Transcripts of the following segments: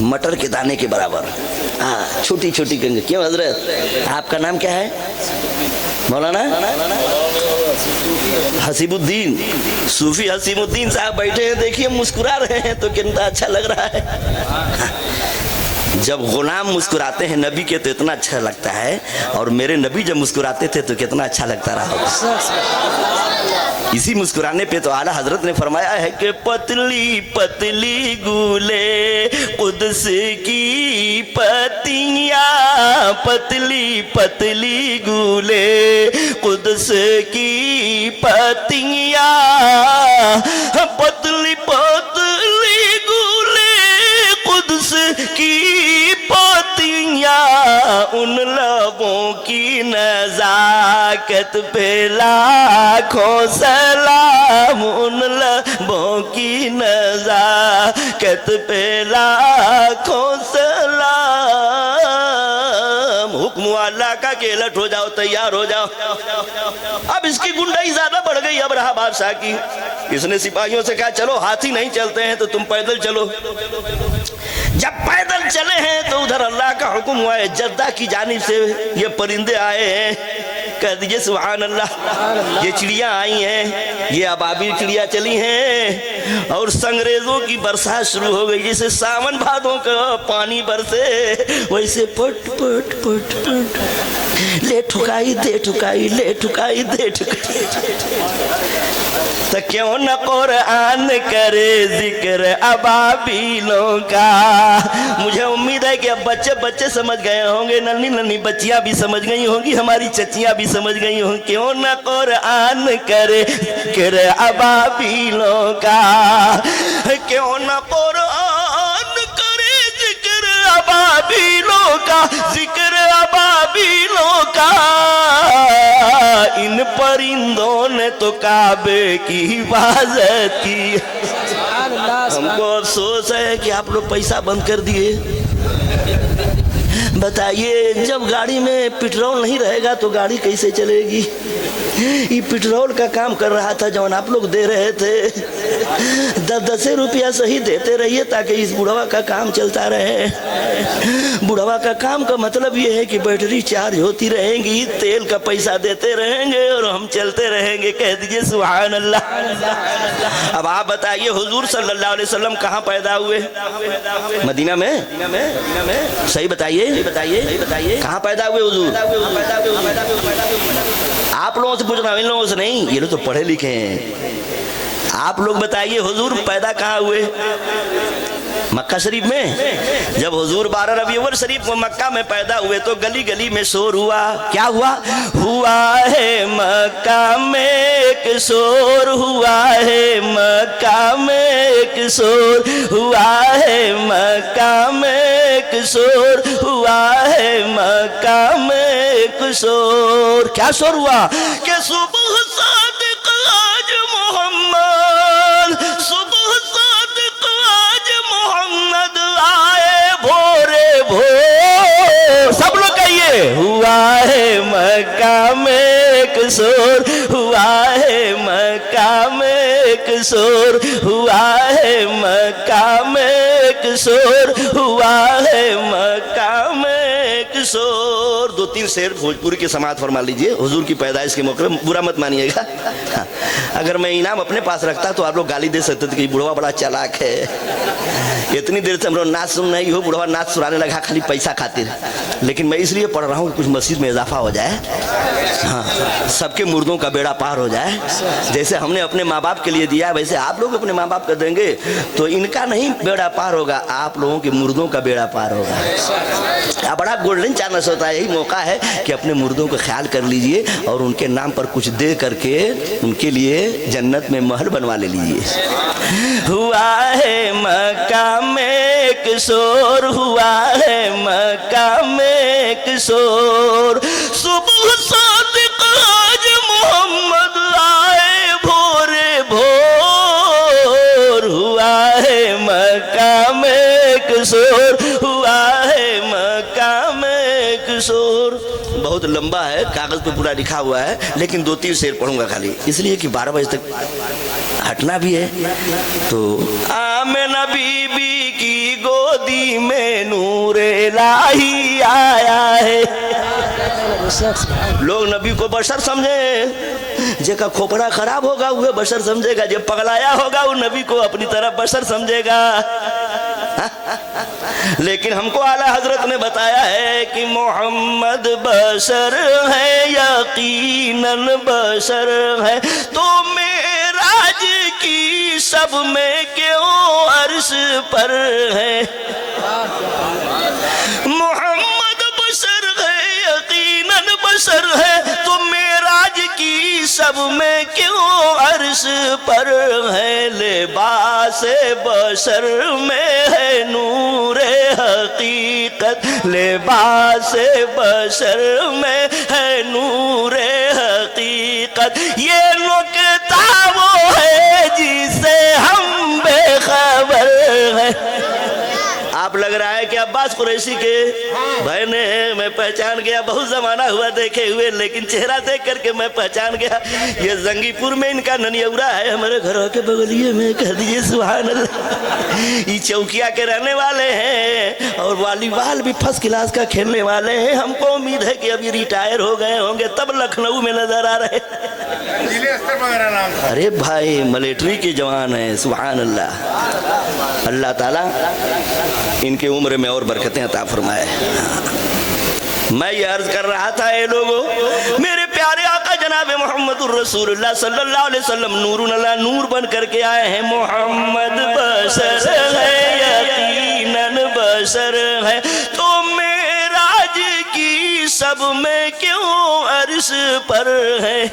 मटर के दाने के बराबर। हाँ, छोटी छोटी कंगे। क्यों हजरत, आपका नाम क्या है? मौलाना हसीबुद्दीन, सूफी हसीबुद्दीन साहब बैठे हैं, देखिए मुस्कुरा रहे हैं तो कितना अच्छा लग रहा है। जब गुलाम मुस्कुराते हैं नबी के तो इतना अच्छा लगता है, और मेरे नबी जब मुस्कुराते थे तो कितना अच्छा लगता रहा। इसी मुस्कुराने पे तो आला हजरत ने फरमाया है कि पतली पतली गूले कुद्स की पत्तियां, पतली पतली गूले कुद्स की पत्तियां, पतली पतली गूले कुद्स की पत्तियां, उन लबों की नजाकत पे लाखों सलाम, उन लबों की नजाकत पे लाखों सलाम। हुक्म अल्लाह का कि अलर्ट हो जाओ, तैयार हो जाओ। अब इसकी गुंडाई ज्यादा बढ़ गई अबरहा बादशाह की। इसने सिपाहियों से कहा चलो हाथी नहीं चलते हैं तो तुम पैदल चलो। जब पैदल चले हैं तो उधर अल्लाह का हुक्म हुआ है, जद्दा की जानिब से ये परिंदे आए हैं। कह दीजिए सुभान अल्लाह। ये चिड़िया आई हैं, ये अबाबी चिड़िया चली हैं, और संगरेजों की बरसात शुरू हो गई। जैसे सावन भादों का पानी बरसे वैसे पट पट पट पट, ले ठुकाई दे ठुकाई, ले ठुकाई दे ठुकाई। तो क्यों न कुरान करे जिक्र अबाबीलों का। मुझे उम्मीद है कि अब बच्चे बच्चे समझ गए होंगे, नन्ही नन्ही बच्चियां भी समझ गई होंगी, हमारी चचियां भी समझ गई होंगी। क्यों न कुरान करे जिक्र अबाबीलों का, क्यों न कुरान करे जिक्र अबाबीलों का, जिक्र अबाबीलों का। इन परिंदों ने तो काबे की हिफाजत की। हमको अफसोस है कि आप लोग पैसा बंद कर दिए। बताइए, जब गाड़ी में पेट्रोल नहीं रहेगा तो गाड़ी कैसे चलेगी? ये पेट्रोल का काम कर रहा था जो आप लोग दे रहे थे। 10-10 रुपया सही देते रहिए ताकि इस बुढ़वा का काम चलता रहे। बुढ़वा का काम का मतलब ये है कि बैटरी चार्ज होती रहेंगी, तेल का पैसा देते रहेंगे और हम चलते रहेंगे। कह दीजिए सुभान अल्लाह। अब आप बताइए, हुजूर सल्लल्लाहु अलैहि वसल्लम कहाँ पैदा हुए? मदीना में। सही बताइए, कहाँ पैदा हुए हुजूर? आप लोगों से पूछ रहा हूं, इन लोगों से नहीं, ये लोग तो पढ़े लिखे हैं। आप लोग बताइए हुजूर पैदा कहाँ हुए? मक्का शरीफ में। जब हुजूर 12 रबीउल अव्वल शरीफ को मक्का में पैदा हुए तो गली गली में शोर हुआ। क्या हुआ? हुआ है मक्का में एक शोर, हुआ है मक्का में एक शोर, हुआ है मक्का में एक शोर, हुआ है मक्का में एक शोर। क्या शोर हुआ? कि सुबह सादिक आज मोहम्मद, सुबह सादिक आज मोहम्मद आए भोरे भोर। सब लोग कहिए, हुआ है मक्का में एक शोर, हुआ है मक्का में एक शोर, हुआ है मक्का में एक शोर, हुआ है मक्का में एक शोर। 2-3 शेर भोजपुरी के समाज फरमा लीजिए हुजूर की पैदाइश के मौके में। बुरा मत मानिएगा। अगर मैं इनाम अपने पास रखता तो आप लोग गाली दे सकते थे कि बुढ़वा बड़ा चालाक है। इतनी देर से हम लोग नाच सुन नहीं हो, बुढ़वा नाच सुनाने लगा खाली पैसा खातिर। लेकिन मैं इसलिए पढ़ रहा हूँ कुछ मस्जिद में इजाफा हो जाए, हाँ, सबके मुर्दों का बेड़ा पार हो जाए। जैसे हमने अपने माँ बाप के लिए दिया वैसे आप लोग अपने माँ बाप का देंगे तो इनका नहीं बेड़ा पार होगा, आप लोगों के मुर्दों का बेड़ा पार होगा। बड़ा गोल्डन चांस होता है, यही मौका है कि अपने मुर्दों का ख्याल कर लीजिए और उनके नाम पर कुछ दे करके उनके लिए जन्नत में महल बनवा ले लीजिए। हुआ है मक्का में एक शोर, हुआ है मक्का में एक शोर, सुबह सादिक आज मोहम्मद आए भोरे भोर। हुआ है मक्का में एक शोर, हुआ है मक्का में एक शोर। बहुत लंबा है, कागज पे पूरा लिखा हुआ है, लेकिन 2-3 शेर पढ़ूंगा खाली, इसलिए कि 12 बजे तक ہٹنا بھی ہے. تو آمنہ بی بی کی گودی میں نور الہی آیا ہے. لوگ نبی کو بشر سمجھے، جے کا کھوپڑا خراب ہوگا وہ بشر سمجھے گا، جے پگلایا ہوگا وہ نبی کو اپنی طرف بشر سمجھے گا. لیکن ہم کو اعلیٰ حضرت نے بتایا ہے کہ محمد بشر ہے، یقیناً بشر ہے. تو معراج کی شب میں کیوں عرش پر ہے؟ محمد بشر ہے، یقیناً بشر ہے، تو معراج کی شب میں کیوں عرش پر ہے؟ لباس بشر میں ہے نور حقیقت، لباس بشر میں ہے نور حقیقت. یہ نکتہ وہ ہے جسے ہم بے خبر ہیں. آپ لگ رہا ہے کہ عباس قریشی کے بہن ہیں، میں پہچان گیا، بہت زمانہ ہوا دیکھے ہوئے، لیکن چہرہ دیکھ کر کے میں پہچان گیا یہ زنگی پور میں ان کا ننیورا ہے، ہمارے گھروں کے بغلیے میں. کہہ دیجئے سبحان اللہ. یہ چوکیا کے رہنے والے ہیں اور والی بال بھی فرسٹ کلاس کا کھیلنے والے ہیں. ہم کو امید ہے کہ ابھی ریٹائر ہو گئے ہوں گے، تب لکھنؤ میں نظر آ رہے. ارے بھائی ملیٹری کے جوان ہیں. سبحان اللہ. اللہ تعالیٰ ان کے عمر میں اور برکتیں عطا فرمائے. میں یہ عرض کر رہا تھا اے لوگو، میرے پیارے آقا جناب محمد الرسول اللہ صلی اللہ علیہ وسلم نور اللہ نور بن کر کے آئے ہیں. محمد بشر ہے، یقیناً بشر ہے، تو معراج کی شب میں کیوں عرش پر ہے؟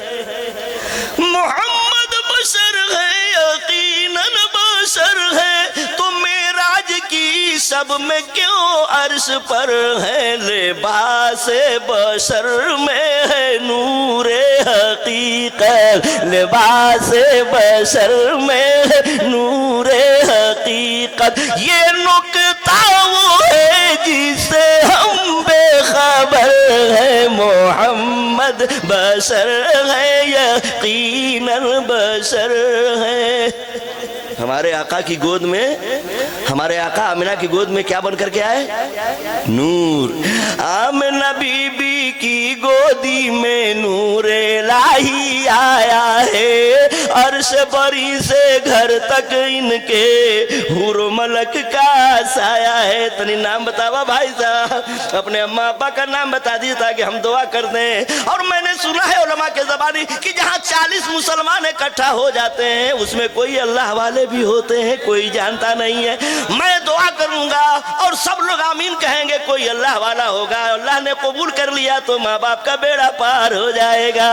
محمد بشر ہے، یقیناً بشر ہے، تو معراج کی شب میں کیوں عرش پر ہے؟ لباس بشر میں ہے نور حقیقت، لباس بشر میں ہے نور حقیقت. یہ نکتہ وہ ہے جسے ہم بے خبر ہیں. محمد بشر ہے، یقیناً بشر ہے. ہمارے آقا کی گود میں، ہمارے آقا آمنہ کی گود میں کیا بن کر کے آئے؟ نور. آمنہ بی بی کی گودی میں نور الہی آیا ہے. عرش بری سے گھر تک ان کے حور و ملک کا سایہ ہے. تنی نام بتاوا بھائی صاحب، اپنے اماں ابا کا نام بتا دیجیے تاکہ ہم دعا کر دیں. اور میں نے سنا ہے علماء کے زبانی کہ جہاں 40 مسلمان اکٹھا ہو جاتے ہیں اس میں کوئی اللہ والے بھی ہوتے ہیں، کوئی جانتا نہیں ہے. میں دعا کروں گا اور سب لوگ آمین کہیں گے، کوئی اللہ والا ہوگا. اللہ نے قبول کر لیا تو ماں باپ کا بیڑا پار ہو جائے گا.